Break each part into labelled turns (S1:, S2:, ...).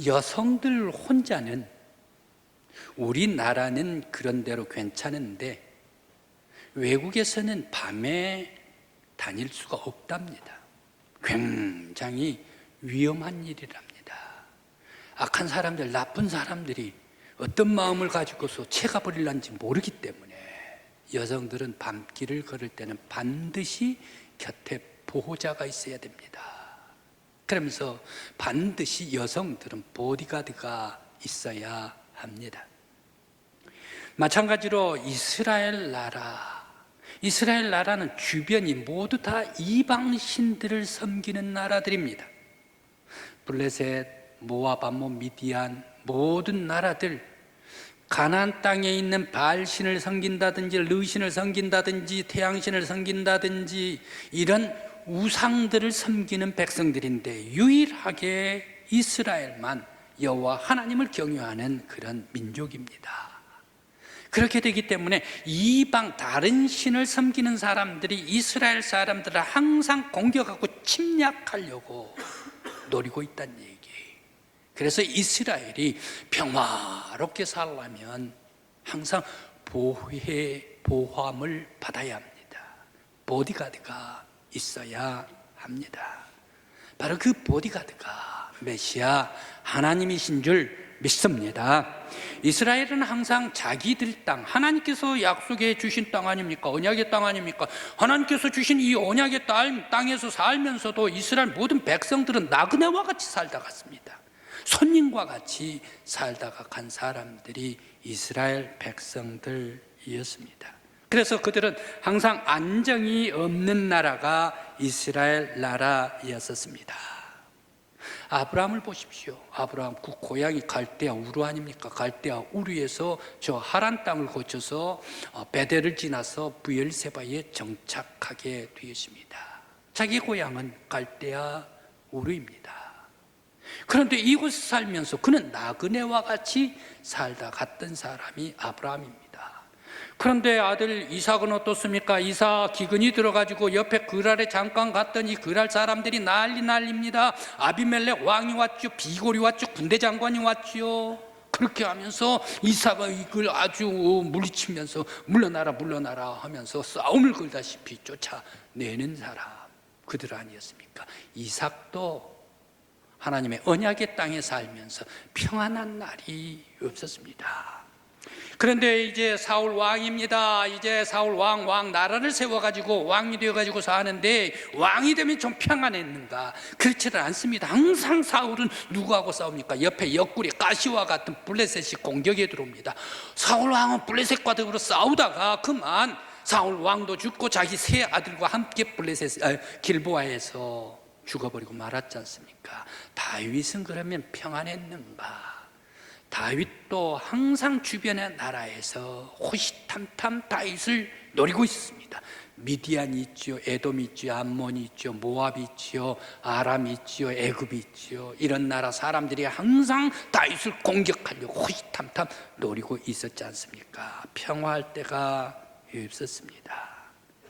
S1: 여성들 혼자는 우리나라는 그런대로 괜찮은데 외국에서는 밤에 다닐 수가 없답니다. 굉장히 위험한 일이랍니다. 악한 사람들, 나쁜 사람들이 어떤 마음을 가지고서 채가 버릴는지 모르기 때문에 여성들은 밤길을 걸을 때는 반드시 곁에 보호자가 있어야 됩니다. 그러면서 반드시 여성들은 보디가드가 있어야 합니다. 마찬가지로 이스라엘 나라는 주변이 모두 다 이방신들을 섬기는 나라들입니다. 블레셋, 모압, 암몬, 미디안 모든 나라들, 가나안 땅에 있는 바알신을 섬긴다든지 르신을 섬긴다든지 태양신을 섬긴다든지 이런 우상들을 섬기는 백성들인데 유일하게 이스라엘만 여호와 하나님을 경외하는 그런 민족입니다. 그렇게 되기 때문에 이방 다른 신을 섬기는 사람들이 이스라엘 사람들을 항상 공격하고 침략하려고 노리고 있다는 얘기. 그래서 이스라엘이 평화롭게 살려면 항상 보호함을 받아야 합니다. 보디가드가 있어야 합니다. 바로 그 보디가드가 메시아 하나님이신 줄 믿습니다. 이스라엘은 항상 자기들 땅, 하나님께서 약속해 주신 땅 아닙니까? 언약의 땅 아닙니까? 하나님께서 주신 이 언약의 땅에서 살면서도 이스라엘 모든 백성들은 나그네와 같이 살다 갔습니다. 손님과 같이 살다가 간 사람들이 이스라엘 백성들이었습니다. 그래서 그들은 항상 안정이 없는 나라가 이스라엘 나라였었습니다. 아브라함을 보십시오. 아브라함 그 고향이 갈대아 우르 아닙니까? 갈대아 우르에서 저 하란 땅을 거쳐서 베델을 지나서 브엘세바에 정착하게 되었습니다. 자기 고향은 갈대아 우르입니다. 그런데 이곳에 살면서 그는 나그네와 같이 살다 갔던 사람이 아브라함입니다. 그런데 아들 이삭은 어떻습니까? 이삭 기근이 들어가지고 옆에 그랄에 잠깐 갔더니 그랄 사람들이 난립니다. 아비멜렉 왕이 왔죠. 비골이 왔죠. 군대 장관이 왔죠. 그렇게 하면서 이삭은 이걸 아주 물리치면서 물러나라 하면서 싸움을 걸다시피 쫓아내는 사람, 그들 아니었습니까? 이삭도 하나님의 언약의 땅에 살면서 평안한 날이 없었습니다. 그런데 이제 사울 왕입니다. 이제 사울 왕 나라를 세워가지고 왕이 되어가지고 사는데 왕이 되면 좀 평안했는가? 그렇지는 않습니다. 항상 사울은 누구하고 싸웁니까? 옆에 옆구리 가시와 같은 블레셋이 공격에 들어옵니다. 사울 왕은 블레셋과 더불어 싸우다가 그만 사울 왕도 죽고 자기 세 아들과 함께 길보아에서 죽어버리고 말았지 않습니까? 다윗은 그러면 평안했는가? 다윗도 항상 주변의 나라에서 호시탐탐 다윗을 노리고 있습니다. 미디안이 있죠, 에돔이 있죠, 암몬이 있죠, 모압이 있죠, 아람이 있죠, 애굽이 있죠. 이런 나라 사람들이 항상 다윗을 공격하려고 호시탐탐 노리고 있었지 않습니까? 평화할 때가 없었습니다.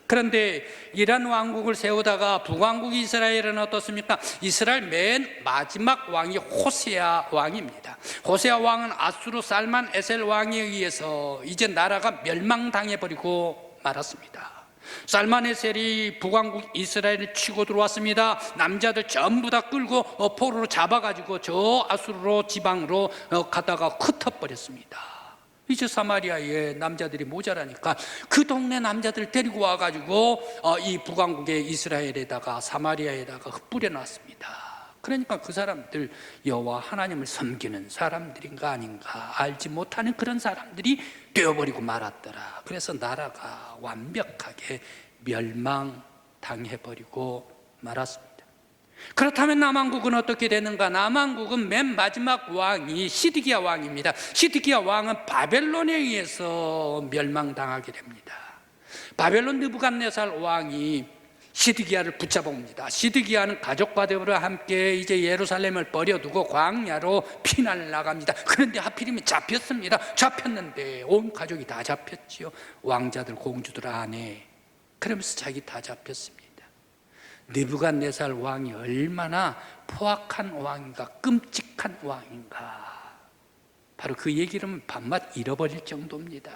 S1: 그런데 이란 왕국을 세우다가 북왕국 이스라엘은 어떻습니까? 이스라엘 맨 마지막 왕이 호세아 왕입니다. 호세아 왕은 아수르 살만 에셀 왕에 의해서 이제 나라가 멸망당해버리고 말았습니다. 살만 에셀이 북왕국 이스라엘을 치고 들어왔습니다. 남자들 전부 다 끌고 포로로 잡아가지고 저 아수르 지방으로 가다가 흩어버렸습니다. 이제 사마리아에 남자들이 모자라니까 그 동네 남자들 데리고 와가지고 이 북왕국의 이스라엘에다가 사마리아에다가 뿌려놨습니다. 그러니까 그 사람들 여호와 하나님을 섬기는 사람들인가 아닌가 알지 못하는 그런 사람들이 되어버리고 말았더라. 그래서 나라가 완벽하게 멸망당해버리고 말았습니다. 그렇다면 남왕국은 어떻게 되는가? 남왕국은 맨 마지막 왕이 시드기야 왕입니다. 시드기야 왕은 바벨론에 의해서 멸망당하게 됩니다. 바벨론 느부갓네살 왕이 시드기야를 붙잡아옵니다. 시드기야는 가족과 더불어 함께 이제 예루살렘을 버려두고 광야로 피난을 나갑니다. 그런데 하필이면 잡혔습니다. 잡혔는데 온 가족이 다 잡혔지요. 왕자들, 공주들 아내. 그러면서 자기 다 잡혔습니다. 느부갓네살 왕이 얼마나 포악한 왕인가, 끔찍 정직한 왕인가? 바로 그 얘기를 하면 밤낮 잃어버릴 정도입니다.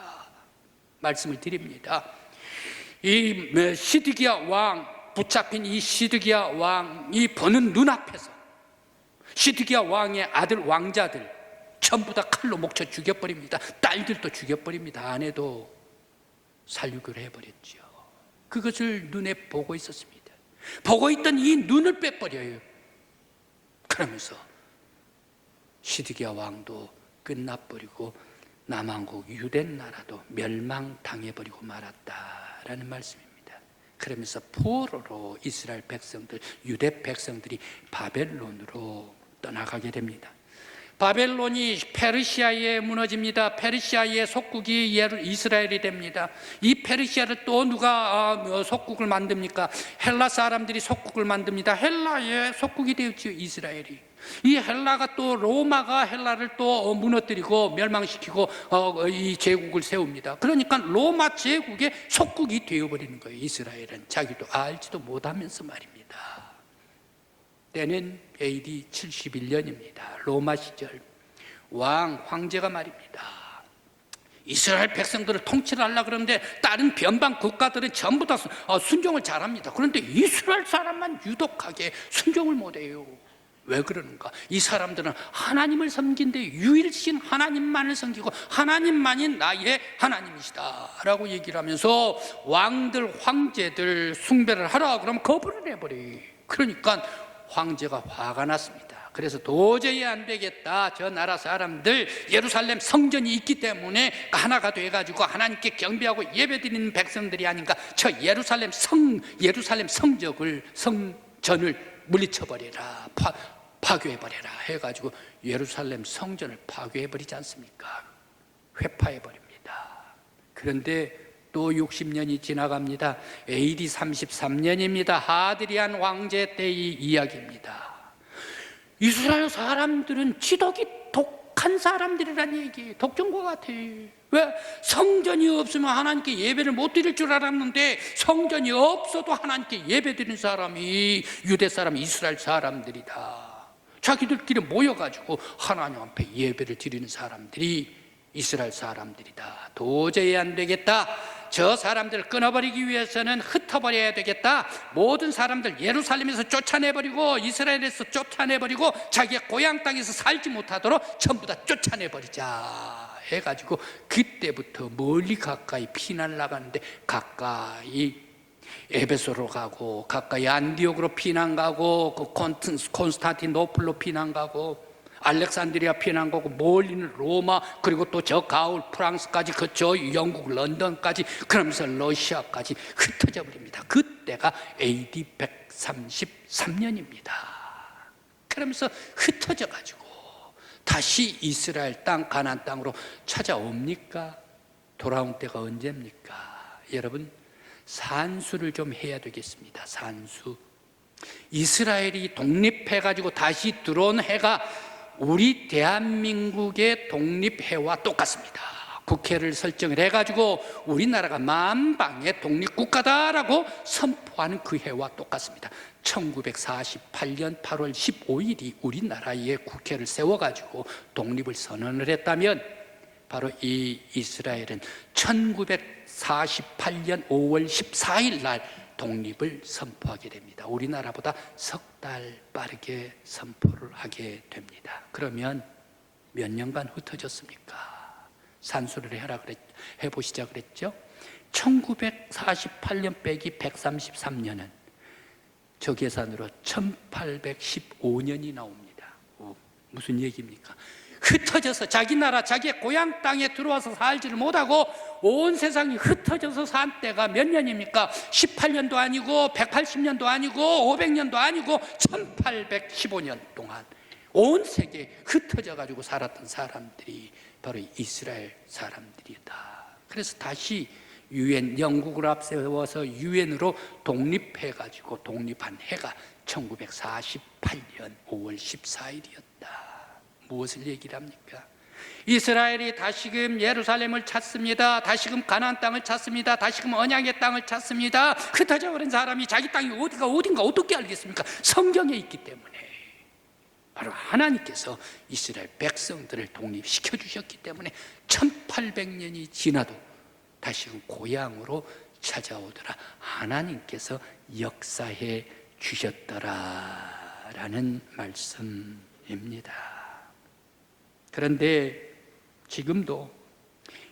S1: 말씀을 드립니다. 이 시드기야 왕, 붙잡힌 이 시드기야 왕이 보는 눈앞에서 시드기야 왕의 아들 왕자들 전부 다 칼로 목 쳐 죽여버립니다. 딸들도 죽여버립니다. 아내도 살육을 해버렸죠. 그것을 눈에 보고 있었습니다. 보고 있던 이 눈을 빼버려요. 그러면서 시드기야 왕도 끝나버리고 남왕국 유대 나라도 멸망당해버리고 말았다라는 말씀입니다. 그러면서 포로로 이스라엘 백성들, 유대 백성들이 바벨론으로 떠나가게 됩니다. 바벨론이 페르시아에 무너집니다. 페르시아의 속국이 이스라엘이 됩니다. 이 페르시아를 또 누가 속국을 만듭니까? 헬라 사람들이 속국을 만듭니다. 헬라의 속국이 되었죠, 이스라엘이. 이 헬라가 또 로마가 헬라를 또 무너뜨리고 멸망시키고 이 제국을 세웁니다. 그러니까 로마 제국의 속국이 되어버리는 거예요. 이스라엘은 자기도 알지도 못하면서 말입니다. 때는 AD 71년입니다. 로마 시절 황제가 말입니다. 이스라엘 백성들을 통치를 하려고 그러는데 다른 변방 국가들은 전부 다 순종을 잘합니다. 그런데 이스라엘 사람만 유독하게 순종을 못해요. 왜 그러는가? 이 사람들은 하나님을 섬긴데 유일신 하나님만을 섬기고 하나님만이 나의 하나님이시다 라고 얘기를 하면서 왕들, 황제들 숭배를 하라 그러면 거부를 해버려요. 그러니까 황제가 화가 났습니다. 그래서 도저히 안 되겠다. 저 나라 사람들 예루살렘 성전이 있기 때문에 하나가 돼가지고 하나님께 경배하고 예배드리는 백성들이 아닌가. 저 예루살렘 성전을 물리쳐버려라, 파괴해버려라 해가지고 예루살렘 성전을 파괴해버리지 않습니까? 회파해버립니다. 그런데 또 60년이 지나갑니다. AD 33년입니다. 하드리안 왕제 때의 이야기입니다. 이스라엘 사람들은 지독이 독한 사람들이란 얘기예요. 독종과 같아요. 왜? 성전이 없으면 하나님께 예배를 못 드릴 줄 알았는데 성전이 없어도 하나님께 예배 드리는 사람이 유대 사람, 이스라엘 사람들이다. 자기들끼리 모여가지고 하나님 앞에 예배를 드리는 사람들이 이스라엘 사람들이다. 도저히 안 되겠다. 저 사람들을 끊어버리기 위해서는 흩어버려야 되겠다. 모든 사람들 예루살렘에서 쫓아내버리고 이스라엘에서 쫓아내버리고 자기의 고향 땅에서 살지 못하도록 전부 다 쫓아내버리자 해가지고 그때부터 멀리 가까이 피난을 나가는데 가까이 에베소로 가고 가까이 안디옥으로 피난 가고 콘스탄티노플로 피난 가고 알렉산드리아 피난 가고 멀리는 로마 그리고 또 저 가을 프랑스까지 그저 영국 런던까지 그러면서 러시아까지 흩어져 버립니다. 그때가 AD 133년입니다. 그러면서 흩어져 가지고 다시 이스라엘 땅 가나안 땅으로 찾아옵니까? 돌아온 때가 언제입니까? 여러분 산수를 좀 해야 되겠습니다. 산수. 이스라엘이 독립해가지고 다시 들어온 해가 우리 대한민국의 독립해와 똑같습니다. 국회를 설정을 해가지고 우리나라가 만방의 독립국가다라고 선포하는 그 해와 똑같습니다. 1948년 8월 15일이 우리나라의 국회를 세워가지고 독립을 선언을 했다면 바로 이 이스라엘은 1948년 5월 14일 날 독립을 선포하게 됩니다. 우리나라보다 석 달 빠르게 선포를 하게 됩니다. 그러면 몇 년간 흩어졌습니까? 산수를 해보시자 그랬죠? 1948년 빼기 133년은 저 계산으로 1815년이 나옵니다. 무슨 얘기입니까? 흩어져서 자기 나라 자기의 고향 땅에 들어와서 살지를 못하고 온 세상이 흩어져서 산 때가 몇 년입니까? 18년도 아니고 180년도 아니고 500년도 아니고 1815년 동안 온 세계에 흩어져 가지고 살았던 사람들이 바로 이스라엘 사람들이다. 그래서 다시 유엔, 영국을 앞세워서 유엔으로 독립해 가지고 독립한 해가 1948년 5월 14일이었다. 무엇을 얘기를 합니까? 이스라엘이 다시금 예루살렘을 찾습니다. 다시금 가나안 땅을 찾습니다. 다시금 언약의 땅을 찾습니다. 흩어져 버린 사람이 자기 땅이 어딘가 어떻게 알겠습니까? 성경에 있기 때문에. 바로 하나님께서 이스라엘 백성들을 독립시켜 주셨기 때문에 1800년이 지나도 다시금 고향으로 찾아오더라. 하나님께서 역사해 주셨더라라는 말씀입니다. 그런데 지금도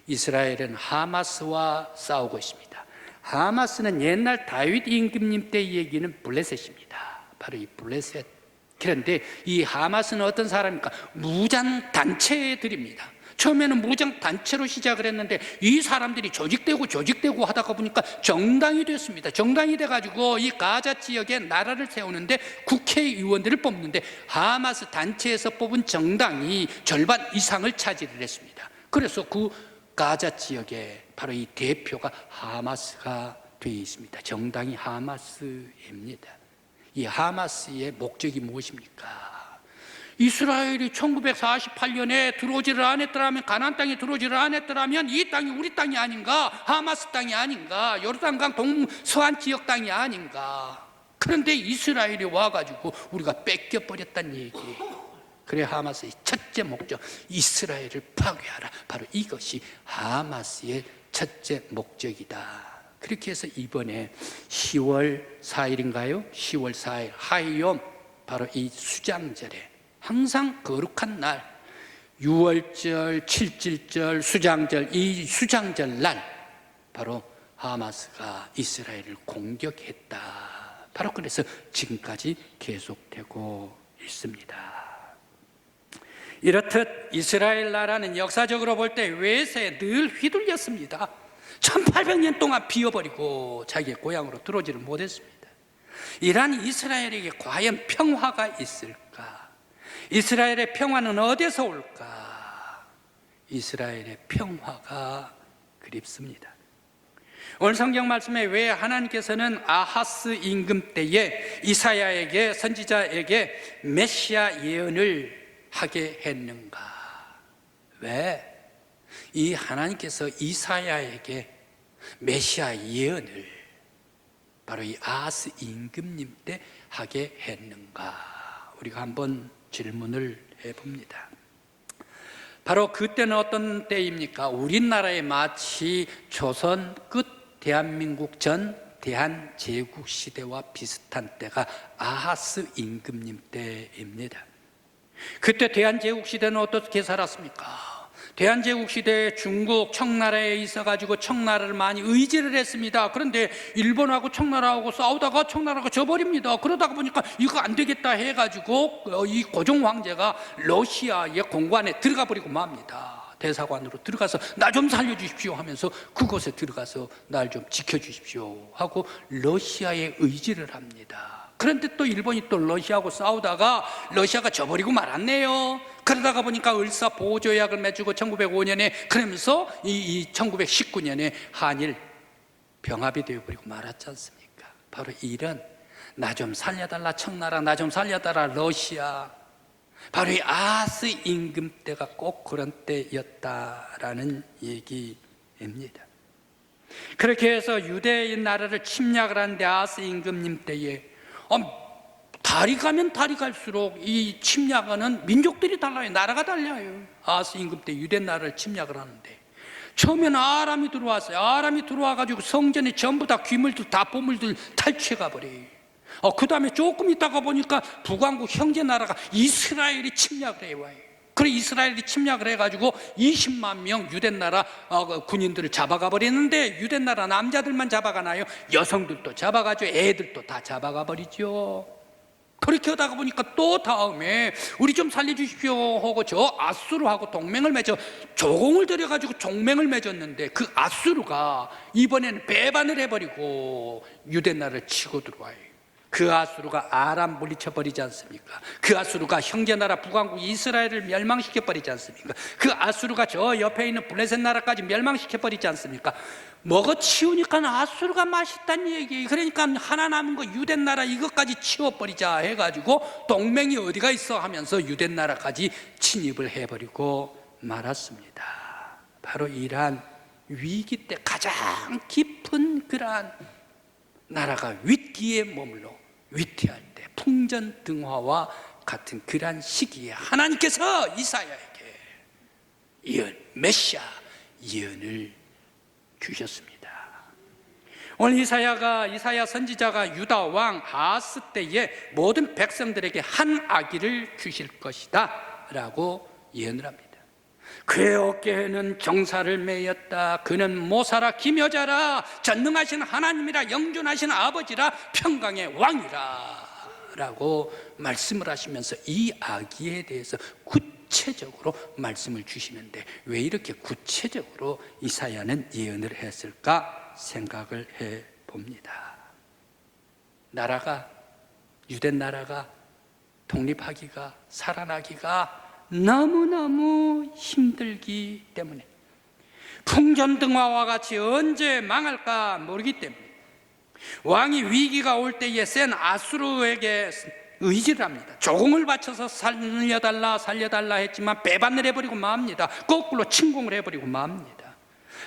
S1: 이스라엘은 하마스와 싸우고 있습니다. 하마스는 옛날 다윗 임금님 때 얘기는 블레셋입니다. 바로 이 블레셋. 그런데 이 하마스는 어떤 사람입니까? 무장 단체들입니다. 처음에는 무장 단체로 시작을 했는데 이 사람들이 조직되고 하다가 보니까 정당이 됐습니다. 정당이 돼가지고 이 가자 지역에 나라를 세우는데 국회의원들을 뽑는데 하마스 단체에서 뽑은 정당이 절반 이상을 차지를 했습니다. 그래서 그 가자 지역에 바로 이 대표가 하마스가 되어 있습니다. 정당이 하마스입니다. 이 하마스의 목적이 무엇입니까? 이스라엘이 1948년에 들어오지를 않았더라면, 가나안 땅에 들어오지를 않았더라면 이 땅이 우리 땅이 아닌가, 하마스 땅이 아닌가, 요르단강 동서안 지역 땅이 아닌가. 그런데 이스라엘이 와가지고 우리가 뺏겨버렸다는 얘기. 그래 하마스의 첫째 목적, 이스라엘을 파괴하라. 바로 이것이 하마스의 첫째 목적이다. 그렇게 해서 이번에 10월 4일인가요? 10월 4일 하이욤, 바로 이 수장절에 항상 거룩한 날, 6월절, 7.7절, 수장절, 이 수장절 날 바로 하마스가 이스라엘을 공격했다. 바로 그래서 지금까지 계속되고 있습니다. 이렇듯 이스라엘 나라는 역사적으로 볼 때 외세에 늘 휘둘렸습니다. 1800년 동안 비워버리고 자기의 고향으로 들어오지를 못했습니다. 이러한 이스라엘에게 과연 평화가 있을까? 이스라엘의 평화는 어디서 올까? 이스라엘의 평화가 그립습니다. 오늘 성경 말씀에 왜 하나님께서는 아하스 임금 때에 이사야에게, 선지자에게 메시아 예언을 하게 했는가? 왜? 이 하나님께서 이사야에게 메시아 예언을 바로 이 아하스 임금님 때 하게 했는가? 우리가 한번 질문을 해봅니다. 바로 그때는 어떤 때입니까? 우리나라의 마치 조선 끝 대한민국 전 대한제국 시대와 비슷한 때가 아하스 임금님 때입니다. 그때 대한제국 시대는 어떻게 살았습니까? 대한제국 시대에 중국 청나라에 있어가지고 청나라를 많이 의지를 했습니다. 그런데 일본하고 청나라하고 싸우다가 청나라가 져버립니다. 그러다가 보니까 이거 안 되겠다 해가지고 이 고종 황제가 러시아의 공관에 들어가 버리고 맙니다. 대사관으로 들어가서 나 좀 살려주십시오 하면서 그곳에 들어가서 날 좀 지켜주십시오 하고 러시아에 의지를 합니다. 그런데 또 일본이 또 러시아하고 싸우다가 러시아가 져버리고 말았네요. 그러다가 보니까 을사 보조약을 맺고 1905년에 그러면서 이 1919년에 한일 병합이 되어버리고 말았지 않습니까? 바로 이런 나 좀 살려달라 청나라, 나 좀 살려달라 러시아, 바로 이 아하스 임금 때가 꼭 그런 때였다라는 얘기입니다. 그렇게 해서 유대인 나라를 침략을 하는데 아하스 임금님 때에 달이 가면 달이 갈수록 이 침략하는 민족들이 달라요. 나라가 달라요. 아하스 임금 때 유대 나라를 침략을 하는데 처음에는 아람이 들어왔어요. 아람이 들어와가지고 성전에 전부 다 귀물들, 다 보물들 탈취해가 버려요. 그 다음에 조금 있다가 보니까 북왕국 형제 나라가 이스라엘이 침략을 해와요. 그래 이스라엘이 침략을 해가지고 20만 명 유대 나라 군인들을 잡아가 버리는데 유대 나라 남자들만 잡아가나요? 여성들도 잡아가죠. 애들도 다 잡아가 버리죠. 그렇게 하다가 보니까 또 다음에 우리 좀 살려주십시오 하고 저 아수르하고 동맹을 맺어 조공을 들여가지고 동맹을 맺었는데 그 아수르가 이번에는 배반을 해버리고 유대 나라를 치고 들어와요. 그 아수르가 아람 물리쳐버리지 않습니까? 그 아수르가 형제나라 북왕국 이스라엘을 멸망시켜버리지 않습니까? 그 아수르가 저 옆에 있는 블레셋 나라까지 멸망시켜버리지 않습니까? 먹어치우니까 아수르가 맛있다는 얘기예요. 그러니까 하나 남은 거 유대 나라 이것까지 치워버리자 해가지고 동맹이 어디가 있어 하면서 유대 나라까지 침입을 해버리고 말았습니다. 바로 이러한 위기 때 가장 깊은 그러한 나라가 위기에 머물러 위태할 때 풍전등화와 같은 그러한 시기에 하나님께서 이사야에게 메시아 예언을 주셨습니다. 오늘 이사야 선지자가 유다 왕 아하스 때에 모든 백성들에게 한 아기를 주실 것이다 라고 예언을 합니다. 그의 어깨에는 정사를 메였다. 그는 모사라 기묘자라, 전능하신 하나님이라, 영존하신 아버지라, 평강의 왕이라 라고 말씀을 하시면서 이 아기에 대해서 구체적으로 말씀을 주시는데, 왜 이렇게 구체적으로 이사야는 예언을 했을까 생각을 해 봅니다. 유대 나라가 독립하기가, 살아나기가 너무너무 힘들기 때문에, 풍전등화와 같이 언제 망할까 모르기 때문에 왕이 위기가 올 때에 센 아수르에게 의지를 합니다. 조공을 바쳐서 살려달라 했지만 배반을 해버리고 맙니다. 거꾸로 침공을 해버리고 맙니다.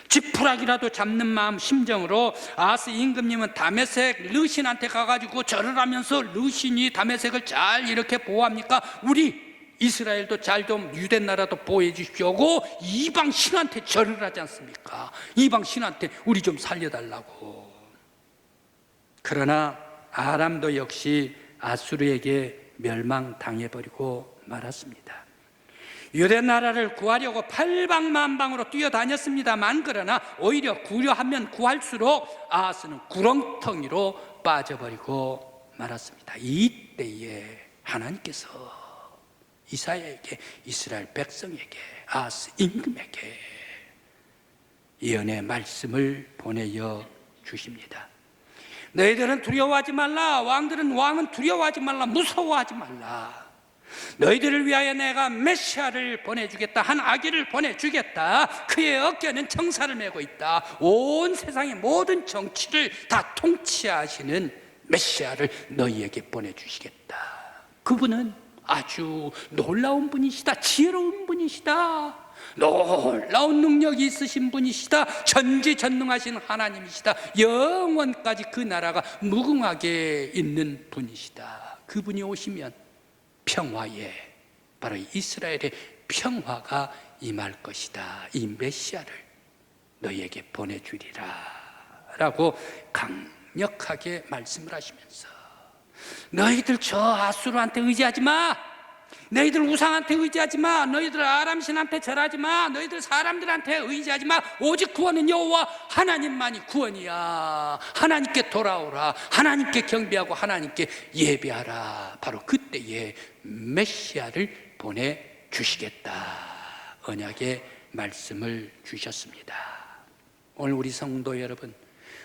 S1: 지푸라기라도 잡는 마음 심정으로 아하스 임금님은 다메섹 르신한테 가가지고 절을 하면서, 르신이 다메섹을 잘 이렇게 보호합니까? 우리 이스라엘도 잘 좀, 유대 나라도 보호해 주십시오. 이방 신한테 절을 하지 않습니까? 이방 신한테 우리 좀 살려달라고. 그러나 아람도 역시 아수르에게 멸망당해버리고 말았습니다. 유대 나라를 구하려고 팔방만방으로 뛰어다녔습니다만, 그러나 오히려 구려하면 구할수록 아하스는 구렁텅이로 빠져버리고 말았습니다. 이때에 하나님께서 이사야에게, 이스라엘 백성에게, 아하스 임금에게 예언의 말씀을 보내어 주십니다. 너희들은 두려워하지 말라. 왕은 두려워하지 말라. 무서워하지 말라. 너희들을 위하여 내가 메시아를 보내주겠다. 한 아기를 보내주겠다. 그의 어깨는 정사를 메고 있다. 온 세상의 모든 정치를 다 통치하시는 메시아를 너희에게 보내주시겠다. 그분은 아주 놀라운 분이시다. 지혜로운 분이시다. 놀라운 능력이 있으신 분이시다. 전지전능하신 하나님이시다. 영원까지 그 나라가 무궁하게 있는 분이시다. 그분이 오시면 평화에, 바로 이스라엘의 평화가 임할 것이다. 이 메시아를 너희에게 보내주리라 라고 강력하게 말씀을 하시면서, 너희들 저 아수르한테 의지하지 마. 너희들 우상한테 의지하지 마. 너희들 아람신한테 절하지 마. 너희들 사람들한테 의지하지 마. 오직 구원은 여호와 하나님만이 구원이야. 하나님께 돌아오라. 하나님께 경배하고 하나님께 예배하라. 바로 그때에 메시아를 보내주시겠다. 언약의 말씀을 주셨습니다. 오늘 우리 성도 여러분,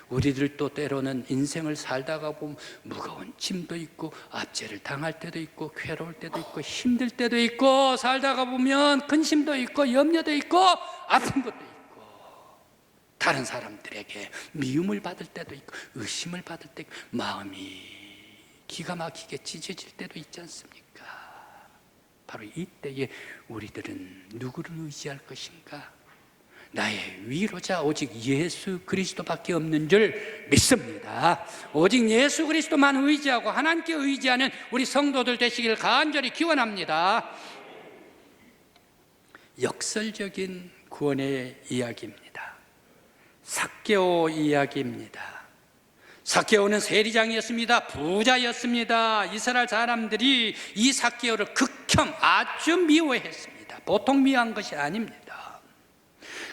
S1: 우리들도 때로는 인생을 살다가 보면 무거운 짐도 있고, 압제를 당할 때도 있고, 괴로울 때도 있고, 힘들 때도 있고, 살다가 보면 근심도 있고, 염려도 있고, 아픈 것도 있고, 다른 사람들에게 미움을 받을 때도 있고, 의심을 받을 때, 마음이 기가 막히게 찢어질 때도 있지 않습니까? 바로 이때에 우리들은 누구를 의지할 것인가? 나의 위로자 오직 예수 그리스도밖에 없는 줄 믿습니다. 오직 예수 그리스도만 의지하고 하나님께 의지하는 우리 성도들 되시길 간절히 기원합니다. 역설적인 구원의 이야기입니다. 삭개오 이야기입니다. 삭개오는 세리장이었습니다. 부자였습니다. 이스라엘 사람들이 이 삭개오를 극혐, 아주 미워했습니다. 보통 미워한 것이 아닙니다.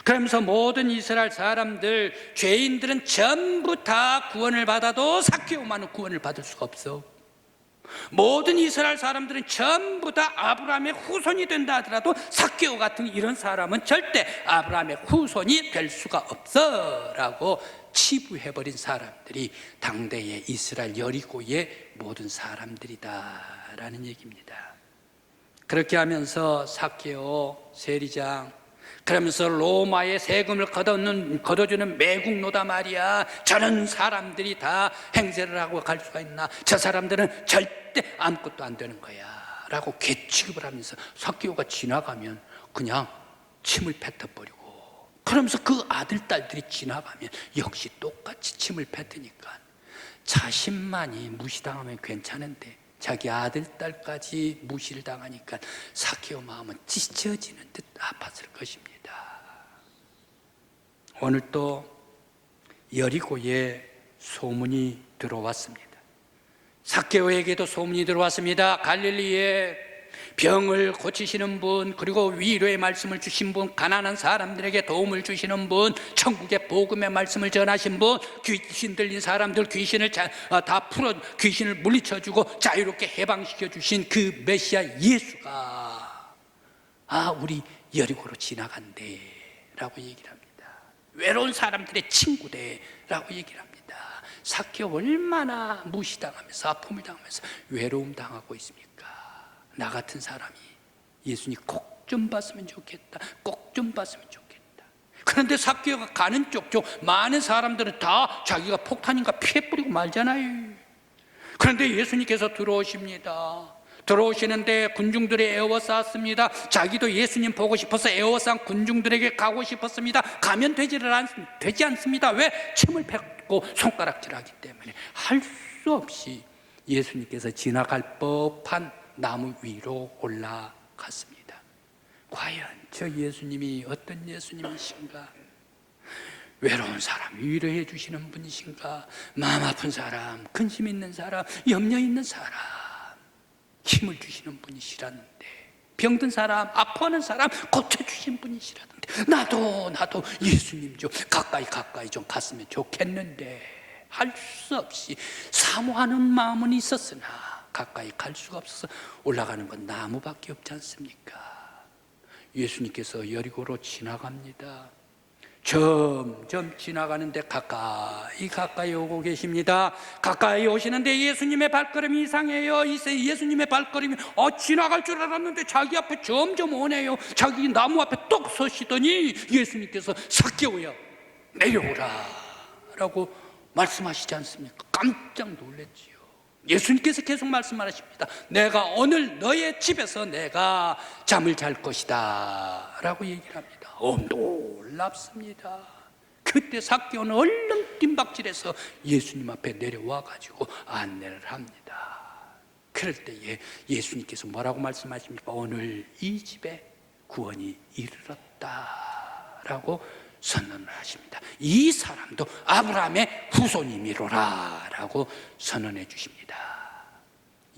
S1: 그러면서 모든 이스라엘 사람들, 죄인들은 전부 다 구원을 받아도 삭개오만은 구원을 받을 수가 없어. 모든 이스라엘 사람들은 전부 다 아브라함의 후손이 된다 하더라도 삭개오 같은 이런 사람은 절대 아브라함의 후손이 될 수가 없어 라고 치부해버린 사람들이 당대의 이스라엘 여리고의 모든 사람들이다 라는 얘기입니다. 그렇게 하면서 삭개오 세리장, 그러면서 로마의 세금을 걷어주는 매국노다 말이야. 저런 사람들이 다 행세를 하고 갈 수가 있나? 저 사람들은 절대 아무것도 안 되는 거야 라고 괴취급을 하면서 삭개오가 지나가면 그냥 침을 뱉어버리고, 그러면서 그 아들, 딸들이 지나가면 역시 똑같이 침을 뱉으니까 자신만이 무시당하면 괜찮은데 자기 아들, 딸까지 무시를 당하니까 삭개오 마음은 찢어지는 듯 아팠을 것입니다. 오늘 또 여리고에 소문이 들어왔습니다. 삭개오에게도 소문이 들어왔습니다. 갈릴리에 병을 고치시는 분, 그리고 위로의 말씀을 주신 분, 가난한 사람들에게 도움을 주시는 분, 천국의 복음의 말씀을 전하신 분, 귀신 들린 사람들 귀신을 다 풀어 귀신을 물리쳐주고 자유롭게 해방시켜 주신 그 메시아 예수가 우리 여리고로 지나간대 라고 얘기를 합니다. 외로운 사람들의 친구대 라고 얘기를 합니다. 삭개오 얼마나 무시당하면서 아픔을 당하면서 외로움 당하고 있습니까? 나 같은 사람이 예수님 꼭 좀 봤으면 좋겠다, 꼭 좀 봤으면 좋겠다. 그런데 삭개오가 가는 쪽쪽 많은 사람들은 다 자기가 폭탄인가 피해 뿌리고 말잖아요. 그런데 예수님께서 들어오십니다. 들어오시는데 군중들이 에워쌌습니다. 자기도 예수님 보고 싶어서 에워싼 군중들에게 가고 싶었습니다. 가면 되지 않습니다. 왜? 침을 뱉고 손가락질하기 때문에 할 수 없이 예수님께서 지나갈 법한 나무 위로 올라갔습니다. 과연 저 예수님이 어떤 예수님이신가? 외로운 사람 위로해 주시는 분이신가? 마음 아픈 사람, 근심 있는 사람, 염려 있는 사람 힘을 주시는 분이시라는데, 병든 사람, 아파하는 사람 고쳐주신 분이시라는데, 나도 예수님 좀 가까이 좀 갔으면 좋겠는데 할 수 없이 사모하는 마음은 있었으나 가까이 갈 수가 없어서 올라가는 건 나무밖에 없지 않습니까? 예수님께서 여리고로 지나갑니다. 점점 지나가는데 가까이 오고 계십니다. 가까이 오시는데 예수님의 발걸음이 이상해요. 예수님의 발걸음이 지나갈 줄 알았는데 자기 앞에 점점 오네요. 자기 나무 앞에 똑 서시더니 예수님께서 삭개오야 내려오라 라고 말씀하시지 않습니까? 깜짝 놀랐지요. 예수님께서 계속 말씀하십니다. 내가 오늘 너의 집에서 내가 잠을 잘 것이다 라고 얘기를 합니다. 놀랍습니다. 그때 삭개오는 얼른 뜀박질해서 예수님 앞에 내려와 가지고 안내를 합니다. 그럴 때에 예수님께서 뭐라고 말씀하십니까? 오늘 이 집에 구원이 이르렀다 라고 선언을 하십니다. 이 사람도 아브라함의 후손이미로라 라고 선언해 주십니다.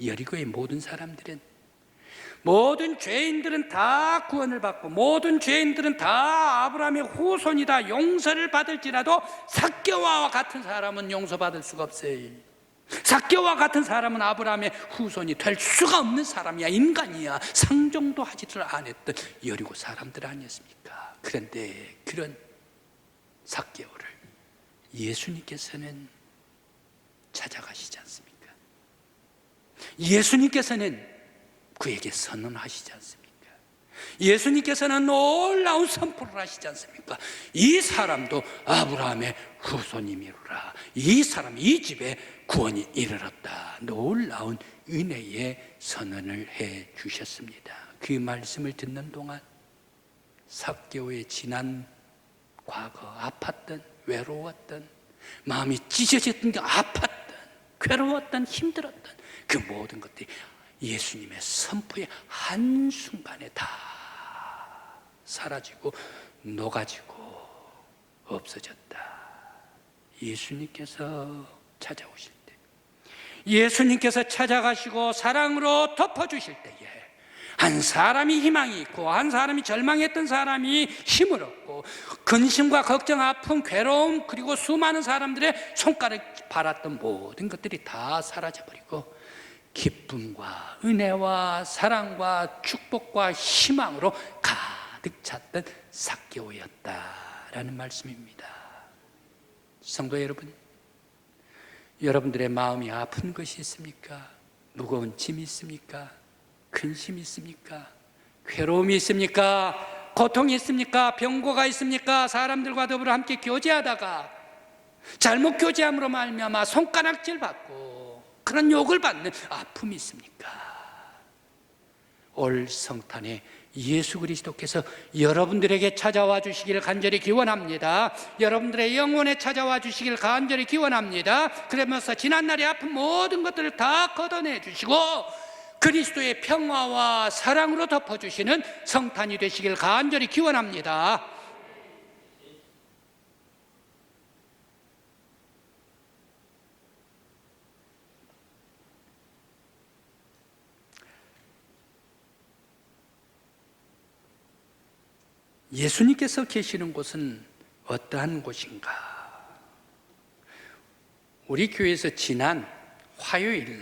S1: 여리고의 모든 사람들은, 모든 죄인들은 다 구원을 받고 모든 죄인들은 다 아브라함의 후손이다 용서를 받을지라도 삭개오와 같은 사람은 용서받을 수가 없어요. 삭개오와 같은 사람은 아브라함의 후손이 될 수가 없는 사람이야. 인간이야. 상종도 하지를 않았던 여리고 사람들 아니었습니까? 그런데 그런 삭개오를 예수님께서는 찾아가시지 않습니까? 예수님께서는 그에게 선언하시지 않습니까? 예수님께서는 놀라운 선포를 하시지 않습니까? 이 사람도 아브라함의 후손이미로라. 이 사람, 이 집에 구원이 이르렀다. 놀라운 은혜의 선언을 해 주셨습니다. 그 말씀을 듣는 동안 삭개오의 지난 과거, 아팠던, 외로웠던, 마음이 찢어졌던 게 아팠던, 괴로웠던, 힘들었던 그 모든 것들이 예수님의 선포의 한순간에 다 사라지고 녹아지고 없어졌다. 예수님께서 찾아오실 때, 예수님께서 찾아가시고 사랑으로 덮어주실 때에 한 사람이 희망이 있고 한 사람이 절망했던 사람이 힘을 얻고 근심과 걱정, 아픔, 괴로움, 그리고 수많은 사람들의 손가락 바랐던 모든 것들이 다 사라져버리고 기쁨과 은혜와 사랑과 축복과 희망으로 가득 찼던 삭개오였다라는 말씀입니다. 성도 여러분, 여러분들의 마음이 아픈 것이 있습니까? 무거운 짐이 있습니까? 근심이 있습니까? 괴로움이 있습니까? 고통이 있습니까? 병고가 있습니까? 사람들과 더불어 함께 교제하다가 잘못 교제함으로 말미암아 손가락질 받고 그런 욕을 받는 아픔이 있습니까? 올 성탄에 예수 그리스도께서 여러분들에게 찾아와 주시기를 간절히 기원합니다. 여러분들의 영혼에 찾아와 주시기를 간절히 기원합니다. 그러면서 지난날의 아픈 모든 것들을 다 걷어내 주시고 그리스도의 평화와 사랑으로 덮어주시는 성탄이 되시기를 간절히 기원합니다. 예수님께서 계시는 곳은 어떠한 곳인가? 우리 교회에서 지난주 화요일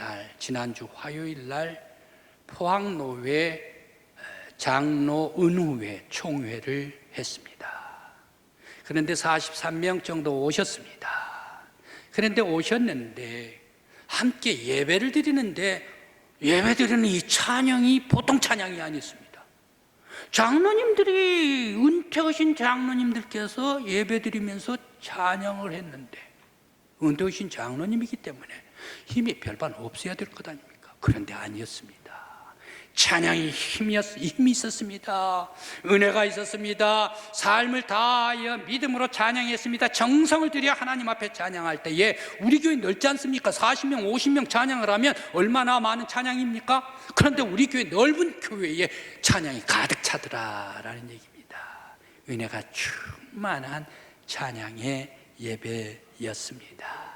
S1: 날 포항노회 장로 은후회 총회를 했습니다. 그런데 43명 정도 오셨습니다. 그런데 오셨는데 함께 예배를 드리는데 예배드리는 이 찬양이 보통 찬양이 아니었습니다. 장로님들이 은퇴하신 장로님들께서 예배드리면서 찬양을 했는데 은퇴하신 장로님이기 때문에 힘이 별반 없어야 될 것 아닙니까? 그런데 아니었습니다. 찬양이 힘이 있었습니다. 은혜가 있었습니다. 삶을 다하여 믿음으로 찬양했습니다. 정성을 들여 하나님 앞에 찬양할 때에 우리 교회 넓지 않습니까? 40명, 50명 찬양을 하면 얼마나 많은 찬양입니까? 그런데 우리 교회 넓은 교회에 찬양이 가득 차더라라는 얘기입니다. 은혜가 충만한 찬양의 예배였습니다.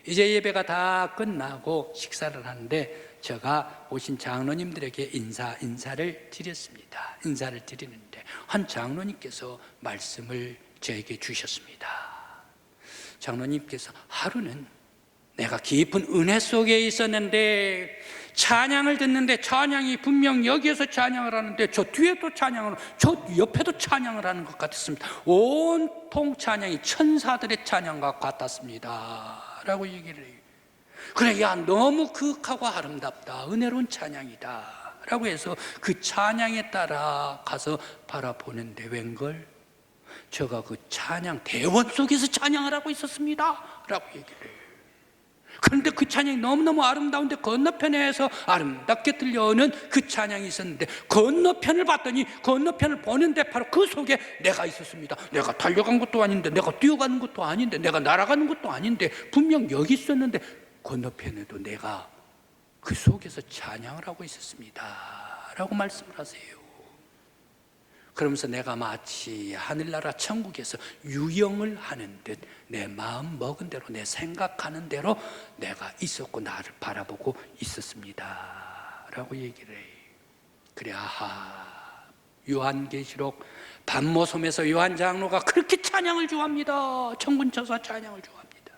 S1: 이제 예배가 다 끝나고 식사를 하는데 제가 오신 장로님들에게 인사를 드렸습니다. 인사를 드리는데 한 장로님께서 말씀을 저에게 주셨습니다. 장로님께서 하루는 내가 깊은 은혜 속에 있었는데 찬양을 듣는데 찬양이 분명 여기에서 찬양을 하는데 저 뒤에도 찬양을 저 옆에도 찬양을 하는 것 같았습니다. 온통 찬양이 천사들의 찬양과 같았습니다 라고 얘기를 해요. 그래, 야, 너무 극하고 아름답다, 은혜로운 찬양이다 라고 해서 그 찬양에 따라 가서 바라보는데 웬걸 제가 그 찬양 대원 속에서 찬양을 하고 있었습니다 라고 얘기를 해요. 그런데 그 찬양이 너무너무 아름다운데 건너편에서 아름답게 들려오는 그 찬양이 있었는데 건너편을 봤더니 건너편을 보는데 바로 그 속에 내가 있었습니다. 내가 달려간 것도 아닌데 내가 뛰어가는 것도 아닌데 내가 날아가는 것도 아닌데 분명 여기 있었는데 건너편에도 내가 그 속에서 찬양을 하고 있었습니다 라고 말씀을 하세요. 그러면서 내가 마치 하늘나라 천국에서 유영을 하는 듯 내 마음 먹은 대로 내 생각하는 대로 내가 있었고 나를 바라보고 있었습니다 라고 얘기를 해요. 그래, 아하, 요한계시록 반모섬에서 요한 장로가 그렇게 찬양을 좋아합니다. 천군천사 찬양을 좋아합니다.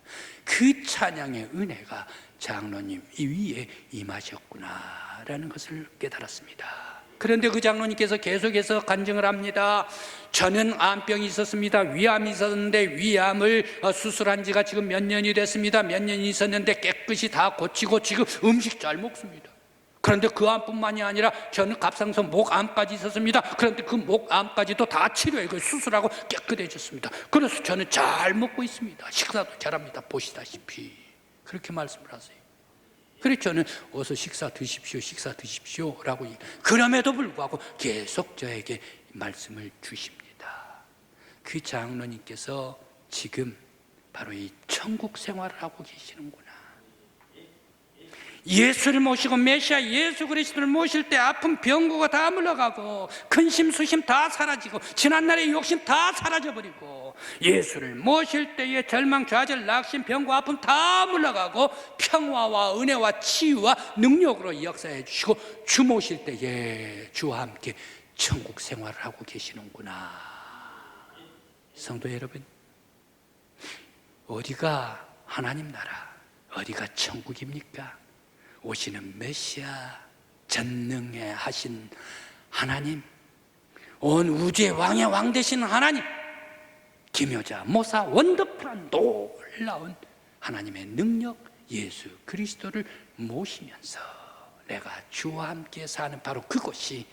S1: 그 찬양의 은혜가 장로님 이 위에 임하셨구나라는 것을 깨달았습니다. 그런데 그 장로님께서 계속해서 간증을 합니다. 저는 암병이 있었습니다. 위암이 있었는데 위암을 수술한 지가 지금 몇 년이 됐습니다. 몇 년이 있었는데 깨끗이 다 고치고 지금 음식 잘 먹습니다. 그런데 그 암뿐만이 아니라 저는 갑상선 목암까지 있었습니다. 그런데 그 목암까지도 다 치료해 수술하고 깨끗해졌습니다. 그래서 저는 잘 먹고 있습니다. 식사도 잘합니다. 보시다시피 그렇게 말씀을 하세요. 그래서 저는 어서 식사 드십시오 라고 그럼에도 불구하고 계속 저에게 말씀을 주십니다. 그 장로님께서 지금 바로 이 천국 생활을 하고 계시는구나. 예수를 모시고 메시아 예수 그리스도를 모실 때 아픈 병고가 다 물러가고 근심 수심 다 사라지고 지난날의 욕심 다 사라져버리고 예수를 모실 때의 절망 좌절 낙심 병고 아픔 다 물러가고 평화와 은혜와 치유와 능력으로 역사해 주시고 주 모실 때에 주와 함께 천국 생활을 하고 계시는구나. 성도 여러분, 어디가 하나님 나라, 어디가 천국입니까? 오시는 메시아, 전능해 하신 하나님, 온 우주의 왕의 왕 되시는 하나님, 기묘자, 모사, 원더풀한 놀라운 하나님의 능력 예수 그리스도를 모시면서 내가 주와 함께 사는 바로 그곳이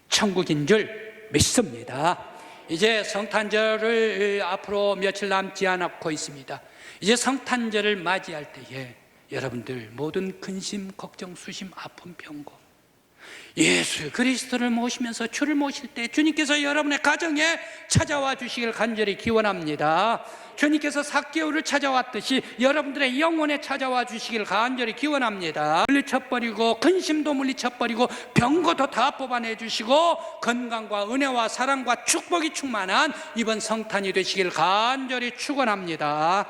S1: 천국인 줄 믿습니다. 이제 성탄절을 앞으로 며칠 남지 않고 있습니다. 이제 성탄절을 맞이할 때에 여러분들 모든 근심, 걱정, 수심, 아픔, 병고 예수 그리스도를 모시면서 주를 모실 때 주님께서 여러분의 가정에 찾아와 주시길 간절히 기원합니다. 주님께서 삭개오를 찾아왔듯이 여러분들의 영혼에 찾아와 주시길 간절히 기원합니다. 물리쳐버리고 근심도 물리쳐버리고 병고도 다 뽑아내 주시고 건강과 은혜와 사랑과 축복이 충만한 이번 성탄이 되시길 간절히 축원합니다.